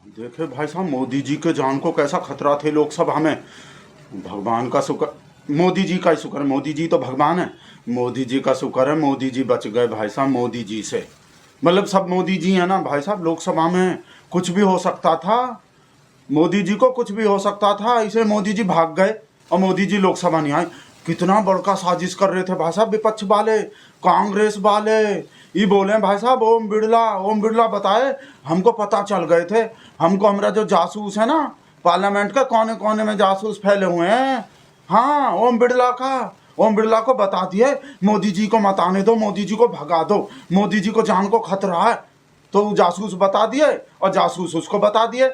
देखे भाई साहब, मोदी जी के जान को कैसा खतरा थे लोकसभा में। भगवान का शुक्र, मोदी जी का ही शुक्र है, मोदी जी तो भगवान है। मोदी जी का शुक्र है, मोदी जी बच गए भाई साहब मोदी जी से। मतलब सब मोदी जी है ना भाई साहब। लोकसभा में कुछ भी हो सकता था, मोदी जी को कुछ भी हो सकता था, इसे मोदी जी भाग गए और मोदी जी लोकसभा नहीं आए। कितना बड़का साजिश कर रहे थे भाई साहब विपक्ष वाले, कांग्रेस वाले। ये बोले भाई साहब ओम बिरला बताए, हमको पता चल गए थे। हमको हमारा जो जासूस है ना, पार्लियामेंट के कोने कोने में जासूस फैले हुए हैं, हाँ ओम बिरला को बता दिए मोदी जी को मत आने दो, मोदी जी को भगा दो, मोदी जी को जान को खतरा है। तो जासूस बता दिए और जासूस उसको बता दिए।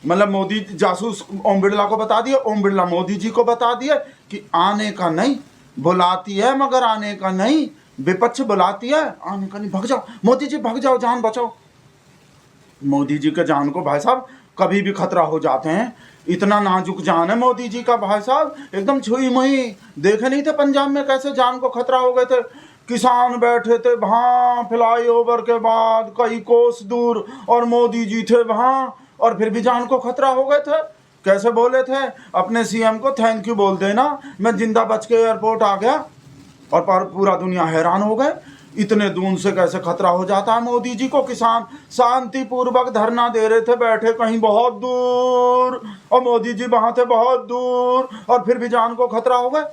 मतलब मोदी जासूस ओम बिरला को बता दिए, ओम बिरला मोदी जी को बता दिए कि आने का नहीं, बुलाती है मगर आने का नहीं। विपक्ष बुलाती है, आने का नहीं, भग जाओ मोदी जी, भग जाओ, जान बचाओ। मोदी जी के जान को भाई साहब कभी भी खतरा हो जाते हैं। इतना नाजुक जान है मोदी जी का भाई साहब, एकदम छुई मुई। देखे नहीं थे पंजाब में कैसे जान को खतरा हो गए थे। किसान बैठे थे वहां फ्लाईओवर के बाद कई कोस दूर, और मोदी जी थे वहां, और फिर भी जान को खतरा हो गए थे। कैसे बोले थे अपने सीएम को, थैंक यू बोल देना, मैं जिंदा बच के एयरपोर्ट आ गया। और पूरा दुनिया हैरान हो गए, इतने दूर से कैसे खतरा हो जाता है मोदी जी को। किसान शांतिपूर्वक धरना दे रहे थे बैठे कहीं बहुत दूर, और मोदी जी वहां थे बहुत दूर, और फिर भी जान को खतरा हो गए।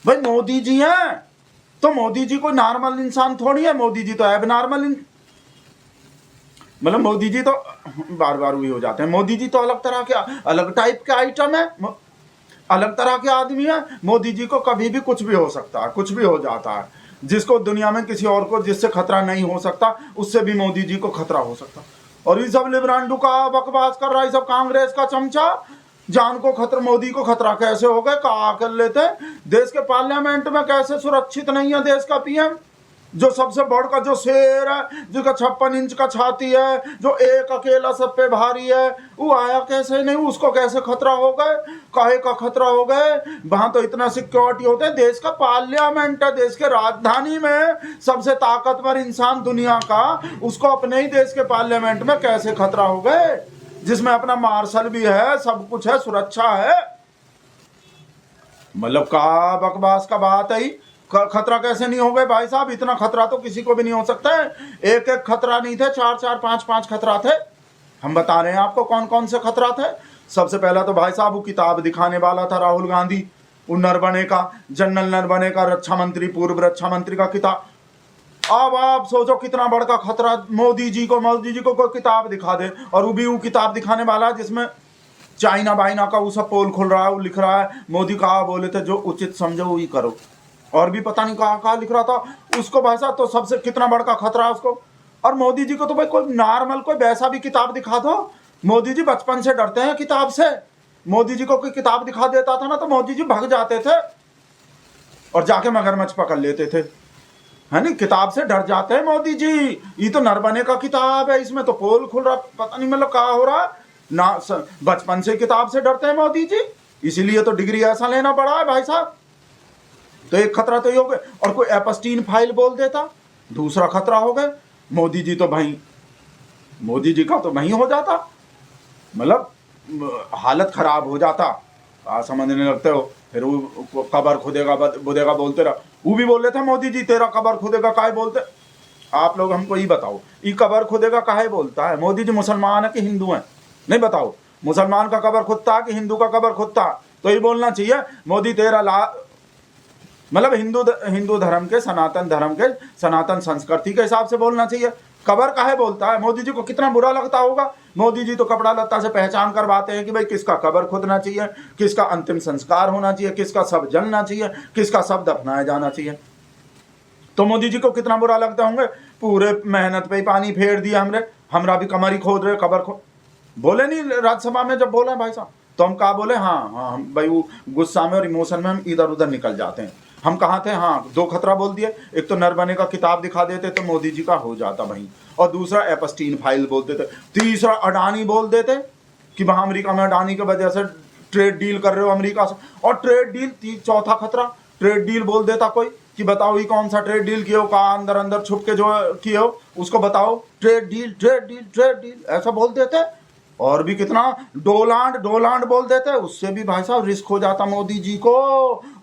भाई मोदी जी हैं तो मोदी जी कोई नॉर्मल इंसान थोड़ी है, मोदी जी तो एब नॉर्मल, मतलब मोदी जी तो बार बार वही हो जाते हैं। मोदी जी तो अलग तरह के, अलग टाइप के आइटम है, अलग तरह के आदमी है। मोदी जी को कभी भी कुछ भी हो सकता है, कुछ भी हो जाता है। जिसको दुनिया में किसी और को जिससे खतरा नहीं हो सकता, उससे भी मोदी जी को खतरा हो सकता। और ये सब लिबरांडू का बकवास कर रहा है, सब कांग्रेस का चमचा। जान को खतरा, मोदी को खतरा कैसे हो गए, कहा कर लेते। देश के पार्लियामेंट में कैसे सुरक्षित नहीं है देश का पीएम, जो सबसे बड़ का जो शेर है, जिसका 56 इंच का छाती है, जो एक अकेला सब पे भारी है, वो आया कैसे नहीं, उसको कैसे खतरा हो गए, काहे का खतरा हो गए। वहां तो इतना सिक्योरिटी होता है, देश का पार्लियामेंट है, देश के राजधानी में सबसे ताकतवर इंसान दुनिया का, उसको अपने ही देश के पार्लियामेंट में कैसे खतरा हो गए, जिसमें अपना मार्शल भी है, सब कुछ है, सुरक्षा है। मतलब का बकवास का बात है। खतरा कैसे नहीं हो गए भाई साहब, इतना खतरा तो किसी को भी नहीं हो सकता है। एक एक खतरा नहीं थे, 4-4, 5-5 खतरा थे। हम बता रहे हैं आपको कौन कौन से खतरा थे। सबसे पहला तो भाई साहब वो किताब दिखाने वाला था राहुल गांधी, वो नरवणे का, जनरल नरवणे का, रक्षा मंत्री, पूर्व रक्षा मंत्री का किताब। अब आप सोचो कितना बड़ा खतरा मोदी जी को कोई किताब दिखा दे, और वो भी वो किताब दिखाने वाला जिसमें चाइना बाइना का वो सब पोल खुल रहा है, वो लिख रहा है मोदी कहा बोले थे जो उचित समझो वही करो, और भी पता नहीं कहाँ लिख रहा था उसको भाई साहब। तो सबसे कितना बड़ा खतरा है उसको। और मोदी जी को तो भाई कोई नॉर्मल कोई वैसा भी किताब दिखा दो, मोदी जी बचपन से डरते हैं किताब से। मोदी जी को कोई किताब दिखा देता था ना तो मोदी जी भाग जाते थे और जाके मगरमच्छ पकड़ लेते थे, है नहीं, किताब से डर जाते हैं मोदी जी। ये तो नरवणे का किताब है, इसमें तो पोल खुल रहा, पता नहीं मतलब क्या हो रहा ना। बचपन से किताब से डरते हैं मोदी जी, इसीलिए तो डिग्री ऐसा लेना पड़ा है भाई साहब। तो एक खतरा तो ये हो गया। और कोई एपस्टीन फाइल बोल देता, दूसरा खतरा हो गए। मोदी जी तो भाई, मोदी जी का तो वही हो जाता, मतलब हालत खराब हो जाता। आप समझने लगते हो। फिर वो कबर खुदेगा बुदेगा बोलते रहा, वो भी बोल रहे थे मोदी जी तेरा कबर खुदेगा काहे बोलते। आप लोग हमको ये बताओ, ये कबर खुदेगा काहे बोलता है। मोदी जी मुसलमान है कि हिंदू है, नहीं बताओ। मुसलमान का कबर खुदता है कि हिंदू का कबर खुदता, तो ये बोलना चाहिए मोदी तेरा मतलब हिंदू धर्म के, सनातन धर्म के, सनातन संस्कृति के हिसाब से बोलना चाहिए। कबर काहे बोलता है। मोदी जी को कितना बुरा लगता होगा। मोदी जी तो कपड़ा लत्ता से पहचान करवाते हैं कि भाई किसका कबर खुदना चाहिए, किसका अंतिम संस्कार होना चाहिए, किसका सब जलना चाहिए, किसका सब दफनाया जाना चाहिए। तो मोदी जी को कितना बुरा लगता होंगे। पूरे मेहनत पे ही पानी फेर दिया हमरे, हमरा भी कमर ही खोद रहे, कबर खोद बोले नहीं राज्यसभा में जब बोले भाई साहब, तो हम कहा बोले हाँ हम भाई वो गुस्सा में और इमोशन में हम इधर उधर निकल जाते हैं। हम कहाँ थे, हाँ 2 खतरा बोल दिए। एक तो नरवणे का किताब दिखा देते तो मोदी जी का हो जाता वहीं, और दूसरा एपस्टीन फाइल बोलते थे। तीसरा अडानी बोल देते कि वहाँ अमेरिका में अडानी की वजह से ट्रेड डील कर रहे हो अमेरिका से, और ट्रेड डील। चौथा खतरा ट्रेड डील बोल देता कोई कि बताओ ये कौन सा ट्रेड डील किए हो, कहाँ अंदर अंदर छुप के जो किए हो उसको बताओ। ट्रेड डील ऐसा बोल देते और भी कितना डोलांड डोलांड बोल देते, उससे भी भाई साहब रिस्क हो जाता मोदी जी को।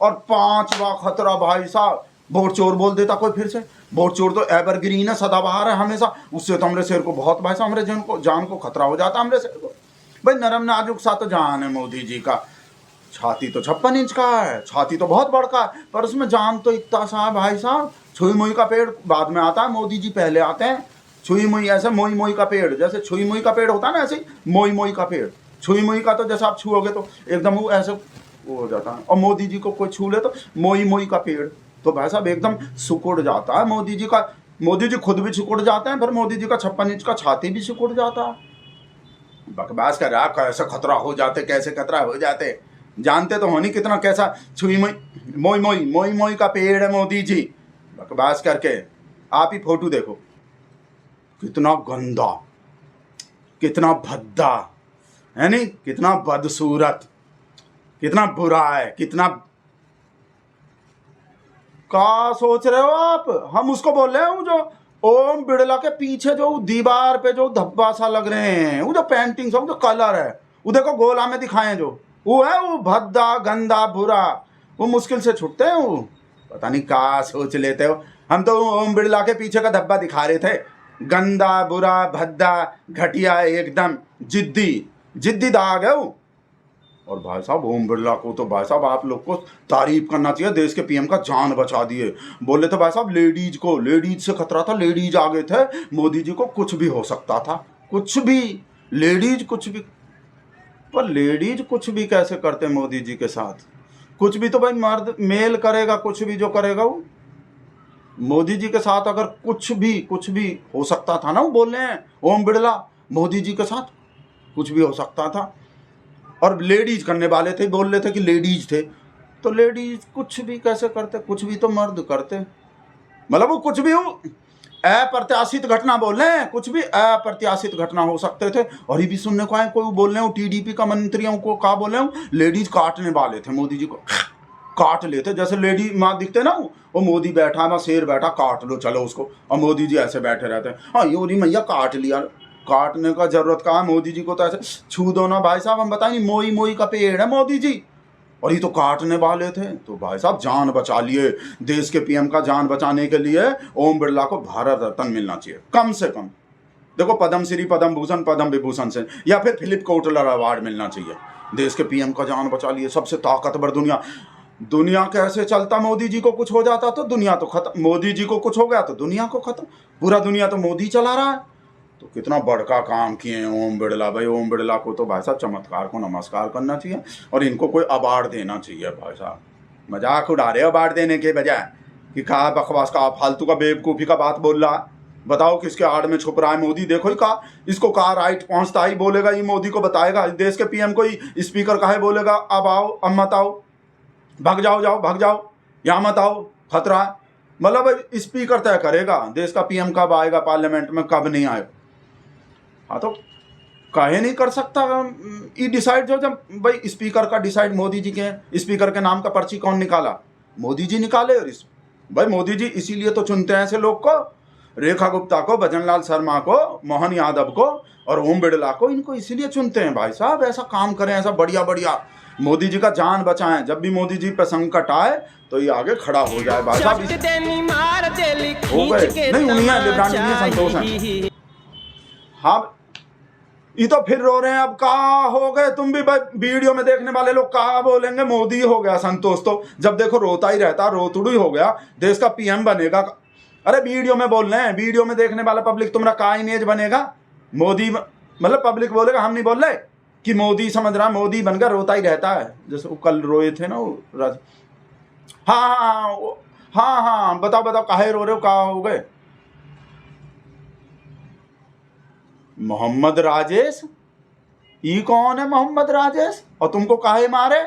और पांचवा खतरा भाई साहब, वोट चोर बोल देता कोई फिर से। वोट चोर तो एवरग्रीन है, सदाबहार है हमेशा, उससे तो हमारे शेर को बहुत भाई साहब, हमारे जान को खतरा हो जाता हमारे शेर को। भाई नरम नाजुक सा तो जान है मोदी जी का, छाती तो 56 इंच का है, छाती तो बहुत बड़का है, पर उसमें जान तो इतना सा है भाई साहब। छुई मुई का पेड़ बाद में आता है, मोदी जी पहले आते हैं। छुई मुई ऐसे मोई मोई का पेड़, जैसे छुई मुई का पेड़ होता है ना, ऐसे मोई मोई का पेड़। छुई मुई का तो जैसे आप छुओगे तो एकदम वो ऐसे वो हो जाता है, और मोदी जी को कोई छू ले तो मोई मोई का पेड़, तो भाई साहब एकदम सुकुड़ जाता है मोदी जी का। मोदी जी खुद भी सिकुड़ जाते हैं, फिर मोदी जी का 56 इंच का छाती भी सिकुड़ जाता है। बकवास कर रहा, कैसे खतरा हो जाते, कैसे खतरा हो जाते, जानते तो हो नहीं कितना कैसा छुई मोई मोई मोई मोई मोई का पेड़ है मोदी जी। बकवास करके आप ही फोटो देखो, कितना गंदा, कितना भद्दा है, नहीं कितना बदसूरत, कितना बुरा है, कितना। क्या सोच रहे हो आप? हम उसको बोल रहे हैं जो ओम बिड़ला के पीछे जो दीवार पे जो धब्बा सा लग रहे हैं, वो जो पेंटिंग सब जो कलर है, वो देखो गोला में दिखाए जो, वो है वो भद्दा गंदा बुरा, वो मुश्किल से छुटते हैं वो। पता नहीं क्या सोच लेते हो। हम तो ओम बिड़ला के पीछे का धब्बा दिखा रहे थे, गंदा बुरा भद्दा घटिया एकदम जिद्दी जिद्दी दाग है वो। और भाई साहब ओम बिरला को तो भाई साहब आप लोग को तारीफ करना चाहिए, देश के पीएम का जान बचा दिए। बोले थे भाई साहब लेडीज को, लेडीज से खतरा था, लेडीज आगे थे, मोदी जी को कुछ भी हो सकता था, कुछ भी, लेडीज कुछ भी। पर लेडीज कुछ भी कैसे करते मोदी जी के साथ? कुछ भी तो भाई मर्द मेल करेगा, कुछ भी जो करेगा वो मोदी जी के साथ अगर कुछ भी हो सकता था ना, वो बोल रहे हैं ओम बिड़ला मोदी जी के साथ कुछ भी हो सकता था। और लेडीज करने वाले थे, बोल रहे थे कि लेडीज थे, तो लेडीज कुछ भी कैसे करते? कुछ भी तो मर्द करते, मतलब वो कुछ भी हो, अप्रत्याशित घटना बोल रहे हैं, कुछ भी अप्रत्याशित घटना हो सकते थे। और ये भी सुनने को आए कोई बोल रहे हो टीडीपी का मंत्रियों को क्या बोल रहे हो, लेडीज काटने वाले थे मोदी जी को, काट लेते, जैसे लेडी माँ दिखते ना, वो मोदी बैठा है, शेर बैठा, काट लो चलो उसको, और मोदी जी ऐसे बैठे रहते हैं, हाँ योरी मैया काट लिया। काटने का जरूरत कहाँ, मोदी जी को तो ऐसे छू दो ना भाई साहब। हम बताएं मोई मोई का पेड़ है मोदी जी, और ये तो काटने वाले थे। तो भाई साहब जान बचा लिए, देश के पीएम का जान बचाने के लिए ओम बिरला को भारत रत्न मिलना चाहिए कम से कम। देखो पद्म श्री, पद्म भूषण, पद्म विभूषण से, या फिर फिलिप कोटलर अवार्ड मिलना चाहिए। देश के पीएम का जान बचा लिए, सबसे ताकतवर दुनिया कैसे चलता, मोदी जी को कुछ हो जाता तो दुनिया तो खत्म, मोदी जी को कुछ हो गया तो दुनिया को खत्म, पूरा दुनिया तो मोदी चला रहा है। तो कितना बड़का काम किए हैं ओम बिड़ला भाई। ओम बिड़ला को तो भाई साहब चमत्कार को नमस्कार करना चाहिए, और इनको कोई अवार्ड देना चाहिए भाई साहब। मजाक उड़ा रहे अवार्ड देने के बजाय, कि कहा बकवास का फालतू का बेवकूफ़ी का बात बोल रहा। बताओ किसके आड़ में छुप रहा है मोदी? देखो ही कहा, इसको कहा राइट पहुंचता ही बोलेगा, ये मोदी को बताएगा, देश के पीएम को ही स्पीकर कहा बोलेगा अब आओ, अब मत आओ, भाग जाओ भाग जाओ, यहाँ मत आओ, खतरा। मतलब स्पीकर तय करेगा देश का पीएम कब आएगा पार्लियामेंट में, कब नहीं आएगा। हाँ तो काहे नहीं कर सकता ये डिसाइड, जो जब भाई स्पीकर का डिसाइड मोदी जी के, स्पीकर के नाम का पर्ची कौन निकाला? मोदी जी निकाले। और इस भाई मोदी जी इसीलिए तो चुनते हैं ऐसे लोग को, रेखा गुप्ता को, भजनलाल शर्मा को, मोहन यादव को और ओम बिड़ला को, इनको इसीलिए चुनते हैं भाई साहब। ऐसा काम करें, ऐसा बढ़िया बढ़िया मोदी जी का जान बचाएं। जब भी मोदी जी पे संकट आए तो ये आगे खड़ा हो जाए भाई साहब। हो गए नहीं उन्हीं लिब्रांड संतोष हैं। हाँ ये तो फिर रो रहे हैं, अब कहा हो गए तुम भी भाई, वीडियो में देखने वाले लोग कहा बोलेंगे मोदी हो गया संतोष, तो जब देखो रोता ही रहता, रोतुड़ू ही हो गया, देश का पीएम बनेगा। अरे वीडियो में बोल रहे हैं, वीडियो में देखने वाला पब्लिक तुम्हारा का इमेज बनेगा? मोदी मतलब पब्लिक बोलेगा, हम नहीं बोल रहे कि मोदी समझ रहा, मोदी बनकर रोता ही रहता है। जैसे वो कल रोए थे ना वो हाँ बताओ काहे रो रहे हो, कहा हो गए? मोहम्मद राजेश, ये कौन है मोहम्मद राजेश? और तुमको काहे मारे?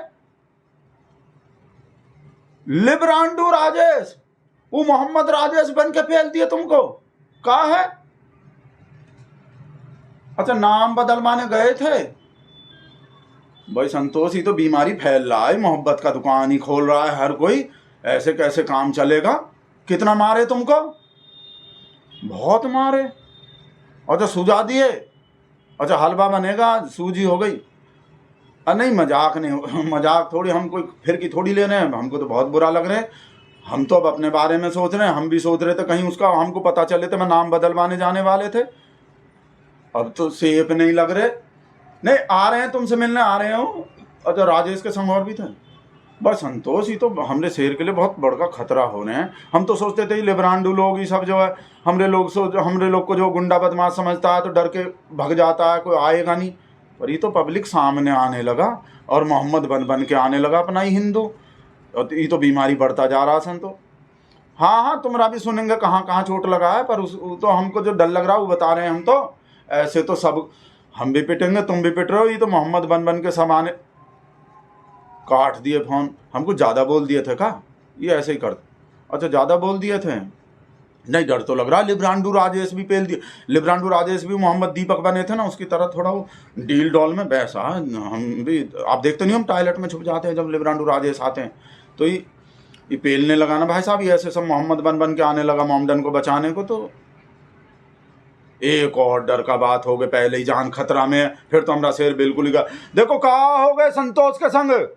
लिब्रांडू राजेश, वो मोहम्मद राजेश बन के फेल दिए तुमको, का है? अच्छा नाम बदलवाने गए थे भाई। संतोष ही तो बीमारी फैल रहा है, मोहब्बत का दुकान ही खोल रहा है हर कोई, ऐसे कैसे काम चलेगा? कितना मारे तुमको? बहुत मारे, और तो सुझा दिए अच्छा हलवा बनेगा, सूजी हो गई। नहीं मजाक नहीं, मजाक थोड़ी, हम कोई फिर की थोड़ी ले रहे हैं, हमको तो बहुत बुरा लग रहा है। हम तो अब अपने बारे में सोच रहे हैं, हम भी सोच रहे थे कहीं उसका हमको पता चले तो मैं नाम बदलवाने जाने वाले थे। अब तो सेफ नहीं लग रहे। नहीं आ रहे हैं, तुमसे मिलने आ रहे हो। अच्छा राजेश के संग और भी थे। बस संतोष ही तो हमरे शहर के लिए बहुत बड़का खतरा हो रहे हैं। हम तो सोचते थे लिब्रांडू लोग ये सब जो है हमरे लोग को जो गुंडा बदमाश समझता है तो डर के भग जाता है, कोई आएगा नहीं। पर ये तो पब्लिक सामने आने लगा और मोहम्मद बन बन के आने लगा अपना ही हिंदू। और ये तो बीमारी बढ़ता जा रहा संतो। हाँ हाँ तुम्हारा भी सुनेंगे कहाँ कहाँ चोट लगा है, पर तो हमको जो डर लग रहा है वो बता रहे हैं। हम तो ऐसे तो सब हम भी पिटेंगे, तुम भी पिट रहे हो। ये तो मोहम्मद बन बन के सब आने। काट दिए फोन। हमको ज़्यादा बोल दिए थे का ये ऐसे ही कर। अच्छा ज़्यादा बोल दिए थे। नहीं डर तो लग रहा है। लिब्रांडू राजेश भी पेल दिए। लिब्रांडू राजेश भी मोहम्मद दीपक बने थे ना, उसकी तरह थोड़ा वो डील डॉल में वैसा हम भी। आप देखते नहीं हम टॉयलेट में छुप जाते हैं जब लिब्रांडू राजेश आते हैं। तो ये पेलने लगा ना भाई साहब, ये ऐसे सब मोहम्मद बन बन के आने लगा मोहम्मदन को बचाने को। तो एक और डर का बात हो गई, पहले ही जान खतरा में, फिर तो हमारा शेर बिल्कुल ही देखो कहा हो गए संतोष के संग।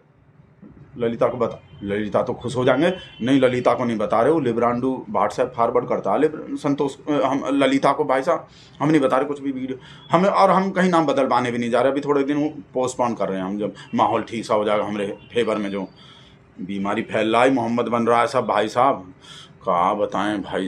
ललिता को बता, ललिता तो खुश हो जाएंगे। नहीं ललिता को नहीं बता रहे, वो लिब्रांडू व्हाट्सएप फॉरवर्ड करता है संतोष। हम ललिता को भाई साहब हम नहीं बता रहे कुछ भी वीडियो हमें, और हम कहीं नाम बदलवाने भी नहीं जा रहे। अभी थोड़े दिन पोस्टपोन कर रहे हैं हम, जब माहौल ठीक सा हो जाएगा हमारे फेवर में। जो बीमारी फैल रहा है, मोहम्मद बन रहा है सब भाई साहब, कहाँ बताएं भाई।